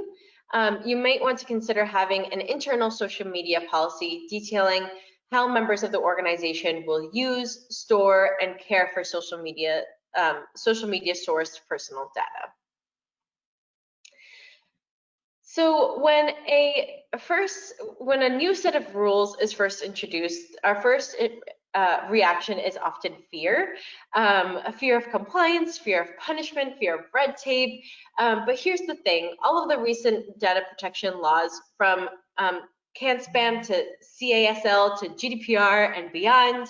you might want to consider having an internal social media policy detailing how members of the organization will use, store, and care for social media sourced personal data. So when a new set of rules is first introduced, our first reaction is often fear, a fear of compliance, fear of punishment, fear of red tape. But here's the thing: all of the recent data protection laws, from CAN-SPAM to CASL to GDPR and beyond,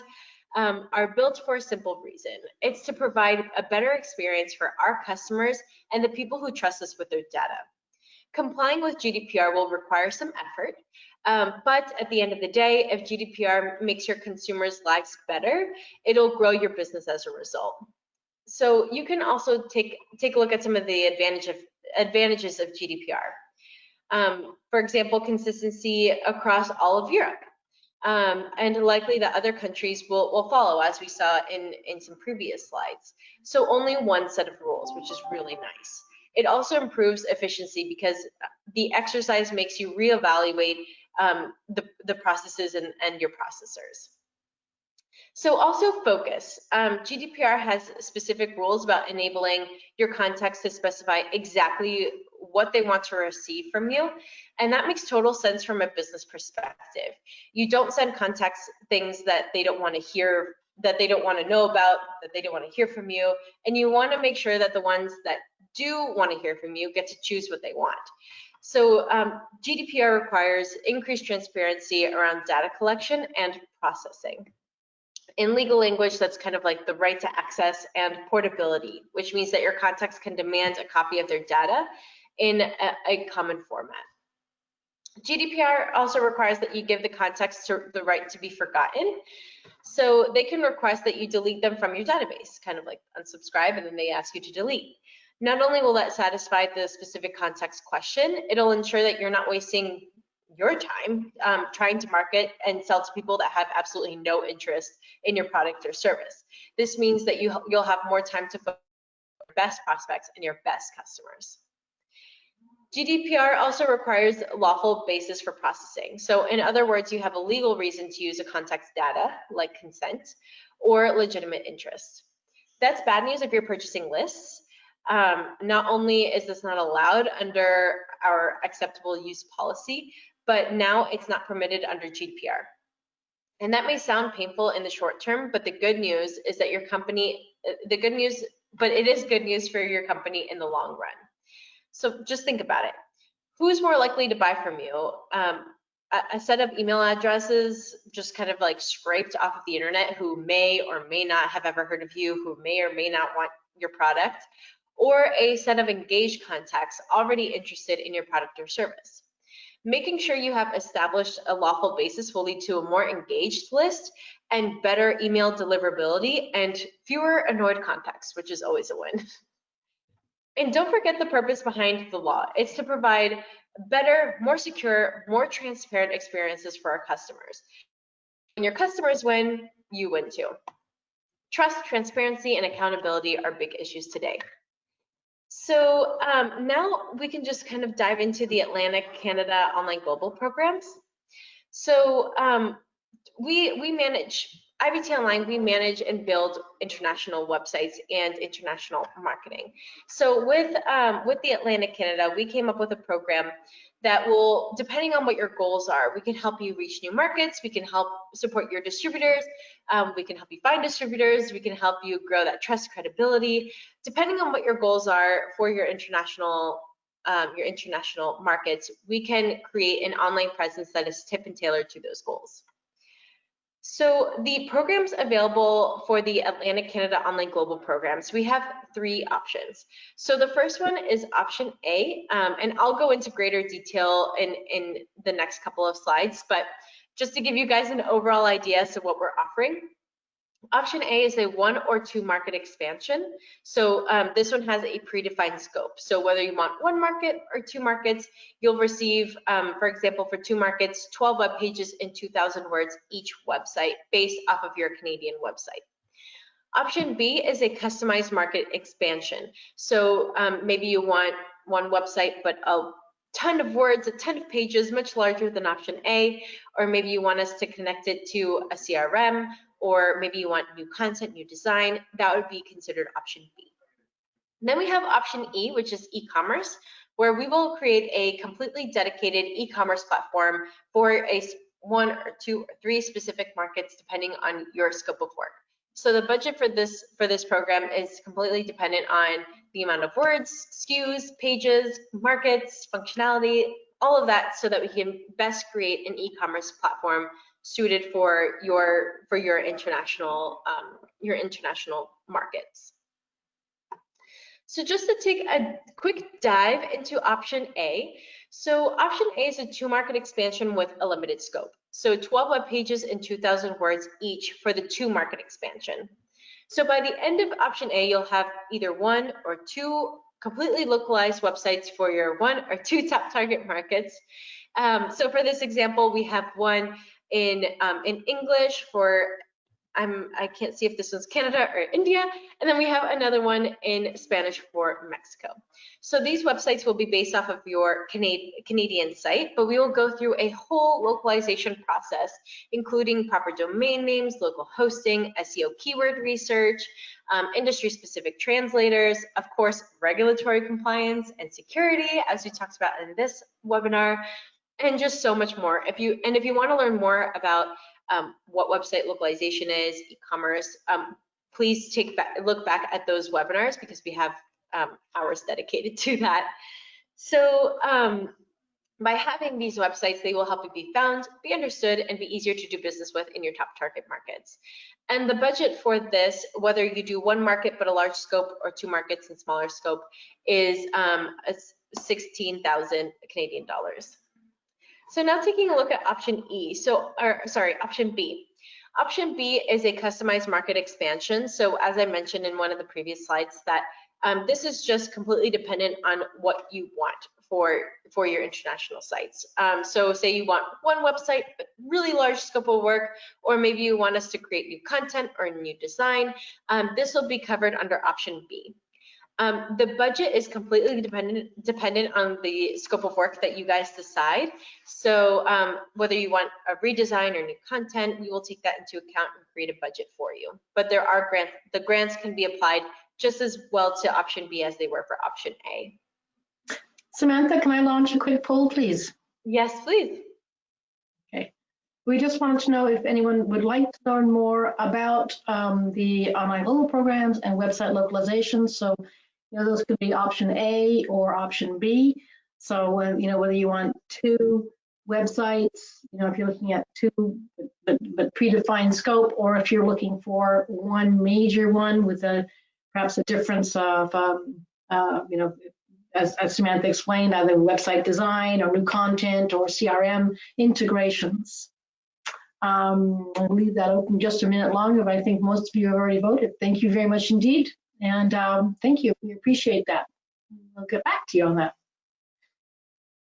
are built for a simple reason. It's to provide a better experience for our customers and the people who trust us with their data. Complying with GDPR will require some effort, but at the end of the day, if GDPR makes your consumers' lives better, it'll grow your business as a result. So you can also take a look at some of the advantages of GDPR. For example, consistency across all of Europe. And likely that other countries will follow, as we saw in some previous slides. So only one set of rules, which is really nice. It also improves efficiency because the exercise makes you reevaluate the processes and your processors. So also focus. GDPR has specific rules about enabling your contacts to specify exactly what they want to receive from you. And that makes total sense from a business perspective. You don't send contacts things that they don't want to hear, that they don't want to know about, that they don't want to hear from you. And you want to make sure that the ones that do want to hear from you get to choose what they want. So GDPR requires increased transparency around data collection and processing. In legal language, that's kind of like the right to access and portability, which means that your contacts can demand a copy of their data in a common format. GDPR also requires that you give the contacts the right to be forgotten. So they can request that you delete them from your database, kind of like unsubscribe, and then they ask you to delete. Not only will that satisfy the specific context question, it'll ensure that you're not wasting your time trying to market and sell to people that have absolutely no interest in your product or service. This means that you'll have more time to focus on your best prospects and your best customers. GDPR also requires lawful basis for processing. So in other words, you have a legal reason to use a contact's data, like consent, or legitimate interest. That's bad news if you're purchasing lists. Not only is this not allowed under our acceptable use policy, but now it's not permitted under GDPR. And that may sound painful in the short term, but the good news is that your company, but it is good news for your company in the long run. So just think about it. Who's more likely to buy from you? A set of email addresses just kind of like scraped off of the internet, who may or may not have ever heard of you, who may or may not want your product, or a set of engaged contacts already interested in your product or service. Making sure you have established a lawful basis will lead to a more engaged list and better email deliverability and fewer annoyed contacts, which is always a win. And don't forget the purpose behind the law. It's to provide better, more secure, more transparent experiences for our customers. When your customers win, you win too. Trust, transparency, and accountability are big issues today. So now we can just kind of dive into the Atlantic Canada Online Global programs. So we manage, IBT Online, we manage and build international websites and international marketing. So with the Atlantic Canada, we came up with a program that will, depending on what your goals are, we can help you reach new markets, we can help support your distributors, we can help you find distributors, we can help you grow that trust, credibility. Depending on what your goals are for your international markets, we can create an online presence that is tip and tailored to those goals. So the programs available for the Atlantic Canada Online Global programs, we have 3 options. So the first one is option A, and I'll go into greater detail in the next couple of slides, but just to give you guys an overall idea as to what we're offering. Option A is a 1 or 2 market expansion. So this one has a predefined scope. So whether you want 1 market or 2 markets, you'll receive, for example, for 2 markets, 12 web pages in 2,000 words each website based off of your Canadian website. Option B is a customized market expansion. So maybe you want 1 website, but a ton of words, a ton of pages, much larger than option A, or maybe you want us to connect it to a CRM, or maybe you want new content, new design. That would be considered option B. Then we have option E, which is e-commerce, where we will create a completely dedicated e-commerce platform for one or two or three specific markets, depending on your scope of work. So the budget for this program is completely dependent on the amount of words, SKUs, pages, markets, functionality, all of that, so that we can best create an e-commerce platform suited for your international markets. So just to take a quick dive into option A. So option A is a 2-market expansion with a limited scope. So 12 web pages and 2,000 words each for the 2-market expansion. So by the end of option A, you'll have either 1 or 2 completely localized websites for your 1 or 2 top target markets. So for this example, we have one in English for, I can't see if this one's Canada or India, and then we have another one in Spanish for Mexico. So these websites will be based off of your Canadian site, but we will go through a whole localization process, including proper domain names, local hosting, SEO keyword research, industry-specific translators, of course, regulatory compliance and security, as we talked about in this webinar, and just so much more. If you want to learn more about what website localization is, e-commerce, please look back at those webinars, because we have hours dedicated to that. So by having these websites, they will help you be found, be understood, and be easier to do business with in your top target markets. And the budget for this, whether you do 1 market but a large scope, or 2 markets and smaller scope, is 16,000 Canadian dollars. So now taking a look at option option B. Option B is a customized market expansion. So as I mentioned in one of the previous slides, that this is just completely dependent on what you want for your international sites. So say you want 1 website, but really large scope of work, or maybe you want us to create new content or new design, this will be covered under option B. The budget is completely dependent on the scope of work that you guys decide. So whether you want a redesign or new content, we will take that into account and create a budget for you. But there are grants. The grants can be applied just as well to option B as they were for option A. Samantha, can I launch a quick poll, please? Yes, please. Okay. We just wanted to know if anyone would like to learn more about the online global programs and website localization. So, those could be option A or option B. So, whether you want 2 websites, if you're looking at 2 but predefined scope, or if you're looking for 1 major one with perhaps a difference of, as Samantha explained, either website design or new content or CRM integrations. I'll leave that open just a minute longer, but I think most of you have already voted. Thank you very much indeed. And thank you. We appreciate that. We'll get back to you on that.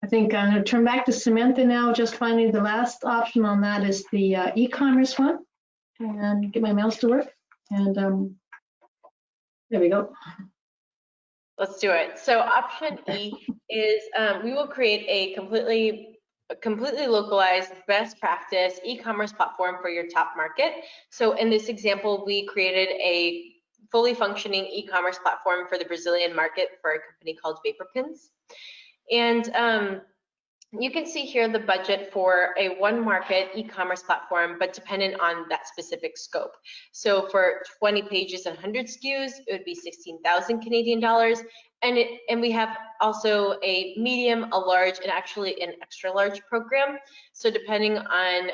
I think I'm going to turn back to Samantha now. Just finally, the last option on that is the e-commerce one. And get my mouse to work. And there we go. Let's do it. So option E is we will create a completely localized best practice e-commerce platform for your top market. So in this example, we created a fully functioning e-commerce platform for the Brazilian market for a company called VaporPins. And you can see here the budget for a 1 market e-commerce platform, but dependent on that specific scope. So for 20 pages and 100 SKUs, it would be 16,000 Canadian dollars. And we have also a medium, a large, and actually an extra large program. So depending on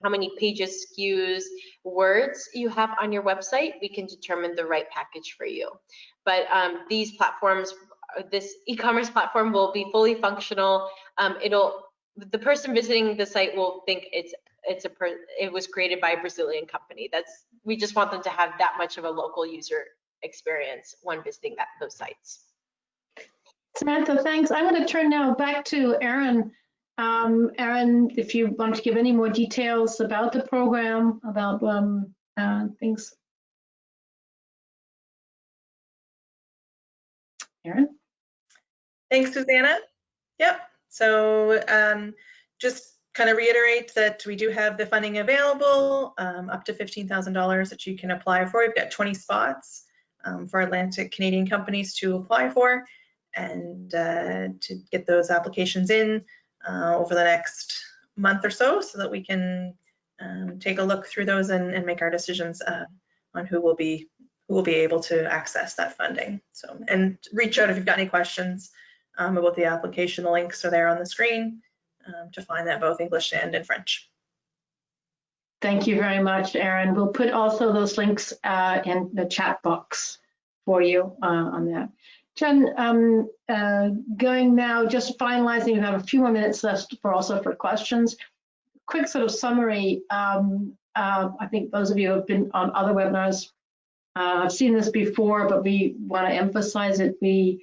how many pages, SKUs, words you have on your website, we can determine the right package for you. But these platforms, this e-commerce platform will be fully functional. The person visiting the site will think it was created by a Brazilian company. We just want them to have that much of a local user experience when visiting those sites. Samantha, thanks. I'm going to turn now back to Erin. Erin, if you want to give any more details about the program, about things. Erin? Thanks, Susanna. Yep. So just kind of reiterate that we do have the funding available, up to $15,000 that you can apply for. We've got 20 spots for Atlantic Canadian companies to apply for. and to get those applications in over the next month or so that we can take a look through those and make our decisions on who will be able to access that funding. So, and reach out if you've got any questions about the application. The links are there on the screen to find that both English and in French. Thank you very much, Erin. We'll put also those links in the chat box for you on that. Jen, going now, just finalizing, we have a few more minutes left for questions. Quick sort of summary. I think those of you who have been on other webinars have seen this before, but we want to emphasize it. We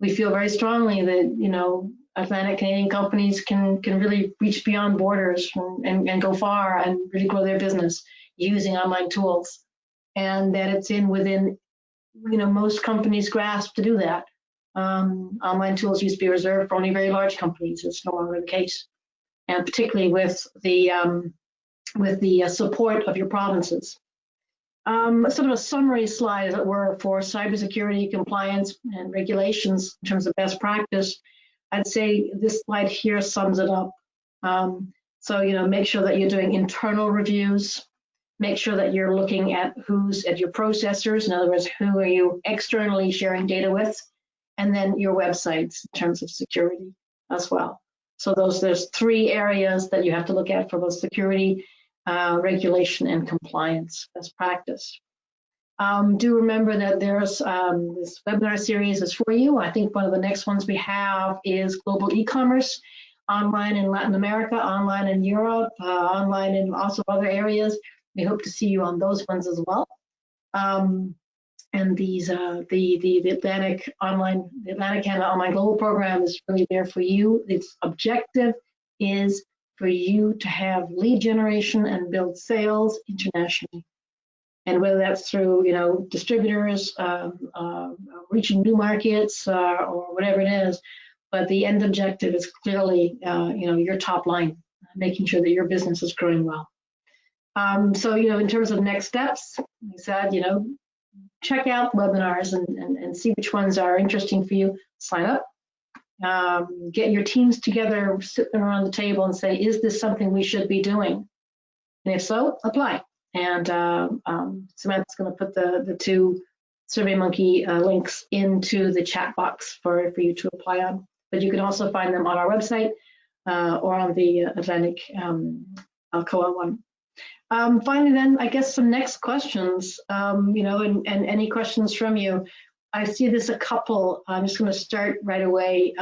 feel very strongly that, you know, Atlantic Canadian companies can really reach beyond borders and go far and really grow their business using online tools, and that it's within, you know, most companies' grasp to do that. Online tools used to be reserved for only very large companies. It's no longer the case, and particularly with the support of your provinces. Sort of a summary slide, as it were, for cybersecurity compliance and regulations in terms of best practice. I'd say this slide here sums it up. So, you know, make sure that you're doing internal reviews. Make sure that you're looking at who's at your processors. In other words, who are you externally sharing data with? And then your websites in terms of security as well. So there's three areas that you have to look at for both security, regulation, and compliance best practice. Do remember that there's this webinar series is for you. I think one of the next ones we have is global e-commerce, online in Latin America, online in Europe, online in also other areas. We hope to see you on those ones as well. And these the Atlantic Canada Online Global Program is really there for you. Its objective is for you to have lead generation and build sales internationally. And whether that's through, you know, distributors, reaching new markets, or whatever it is, but the end objective is clearly, you know, your top line, making sure that your business is growing well. So, you know, in terms of next steps, we said, you know, check out webinars and see which ones are interesting for you. Sign up. Get your teams together, sit them around the table and say, is this something we should be doing? And if so, apply. And Samantha's going to put the two SurveyMonkey links into the chat box for you to apply on. But you can also find them on our website or on the Atlantic Alcoa one. Finally, then, I guess some next questions, you know, and any questions from you. I see there's a couple. I'm just going to start right away.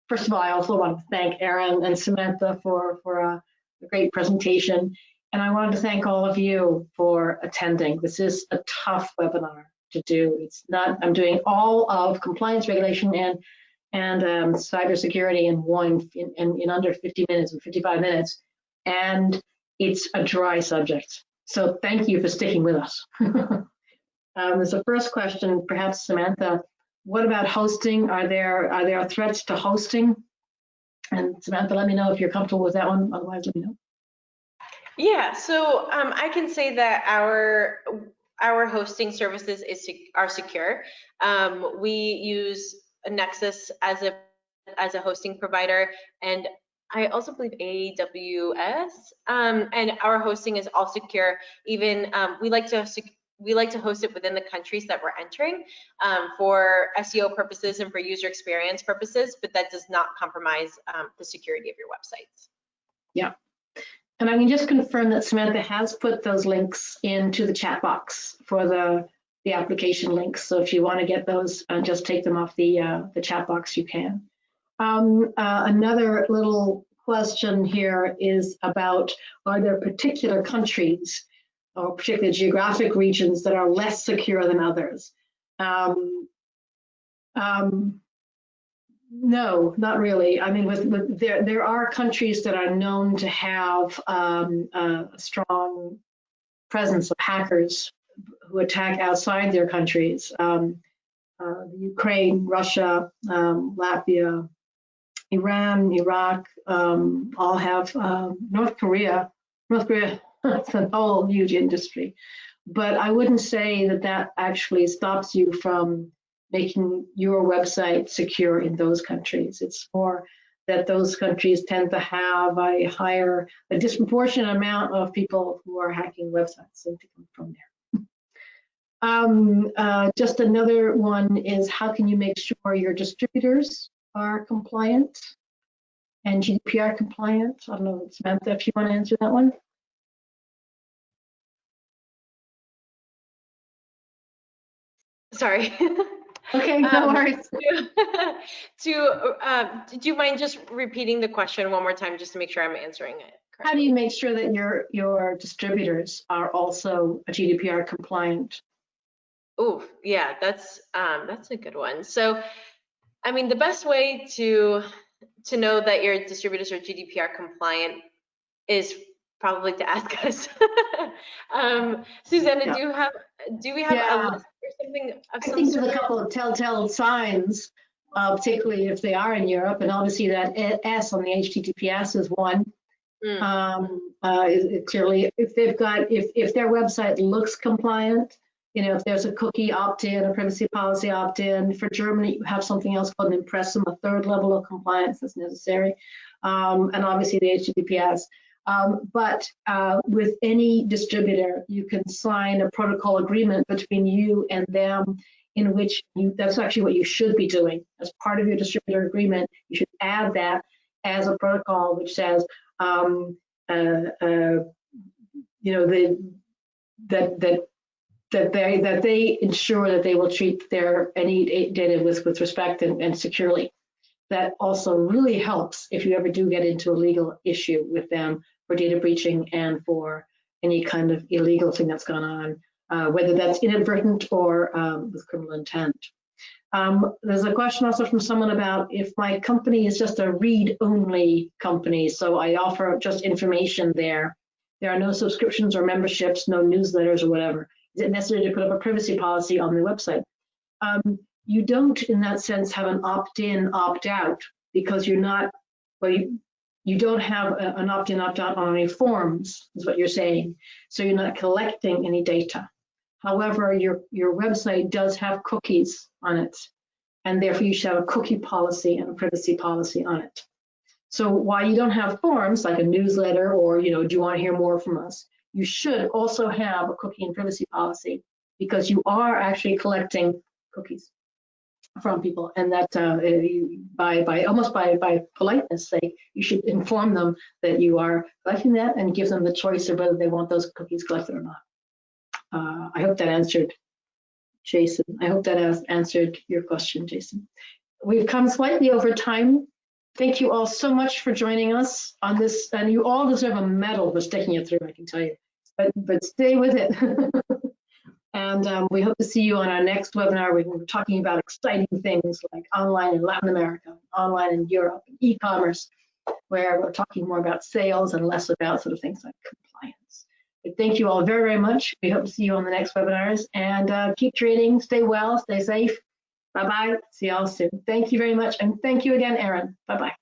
First of all, I also want to thank Erin and Samantha for a great presentation. And I wanted to thank all of you for attending. This is a tough webinar to do. It's not, I'm doing all of compliance, regulation, and cybersecurity in under 50 minutes and 55 minutes. And it's a dry subject. So thank you for sticking with us. There's a first question, perhaps Samantha. What about hosting? Are there threats to hosting? And Samantha, let me know if you're comfortable with that one. Otherwise, let me know. Yeah, so I can say that our hosting services are secure. We use Nexus as a hosting provider, and I also believe AWS, and our hosting is all secure. Even we like to host it within the countries that we're entering for SEO purposes and for user experience purposes, but that does not compromise the security of your websites. Yeah. And I can just confirm that Samantha has put those links into the chat box for the application links. So if you want to get those, just take them off the chat box, you can. Another little question here is about, are there particular countries or particular geographic regions that are less secure than others? No, not really. I mean, there are countries that are known to have a strong presence of hackers who attack outside their countries. Ukraine, Russia, Latvia, Iran, Iraq, all have North Korea. It's a whole huge industry. But I wouldn't say that actually stops you from making your website secure in those countries. It's more that those countries tend to have a disproportionate amount of people who are hacking websites, so to come from there. Just another one is, how can you make sure your distributors are compliant and GDPR compliant? I don't know, Samantha, if you want to answer that one. Sorry. Okay, no worries. Do you mind just repeating the question one more time, just to make sure I'm answering it correctly? How do you make sure that your distributors are also GDPR compliant? Oh, yeah, that's a good one. So, I mean, the best way to know that your distributors are GDPR compliant is probably to ask us. Susanna, Yeah. do we have Yeah. a list or something of I some think sort? there's a couple of telltale signs, particularly if they are in Europe, and obviously that S on the HTTPS is one. Clearly, if their website looks compliant, if there's a cookie opt-in, a privacy policy opt-in. For Germany, you have something else called an impressum, a third level of compliance that's necessary, and obviously the HTTPS. But with any distributor, you can sign a protocol agreement between you and them, in which that's actually what you should be doing. As part of your distributor agreement, you should add that as a protocol, which says, that they ensure that they will treat any data with respect and securely. That also really helps if you ever do get into a legal issue with them for data breaching and for any kind of illegal thing that's gone on, whether that's inadvertent or with criminal intent. There's a question also from someone about if my company is just a read-only company, so I offer just information there. There are no subscriptions or memberships, no newsletters or whatever. Is it necessary to put up a privacy policy on the website? You don't, in that sense, have an opt-in, opt-out, because you're not, well, you don't have an opt-in, opt-out on any forms, is what you're saying. So you're not collecting any data. However, your website does have cookies on it, and therefore you should have a cookie policy and a privacy policy on it. So while you don't have forms like a newsletter or, do you want to hear more from us, you should also have a cookie and privacy policy, because you are actually collecting cookies from people, and that by politeness sake, you should inform them that you are collecting that and give them the choice of whether they want those cookies collected or not. I hope that answered, Jason. I hope that has answered your question, Jason. We've come slightly over time. Thank you all so much for joining us on this, and you all deserve a medal for sticking it through, I can tell you, but stay with it. And we hope to see you on our next webinar. We're talking about exciting things like online in Latin America, online in Europe, e-commerce, where we're talking more about sales and less about sort of things like compliance. But thank you all very, very much. We hope to see you on the next webinars, and keep trading, stay well, stay safe. Bye-bye. See y'all soon. Thank you very much. And thank you again, Erin. Bye-bye.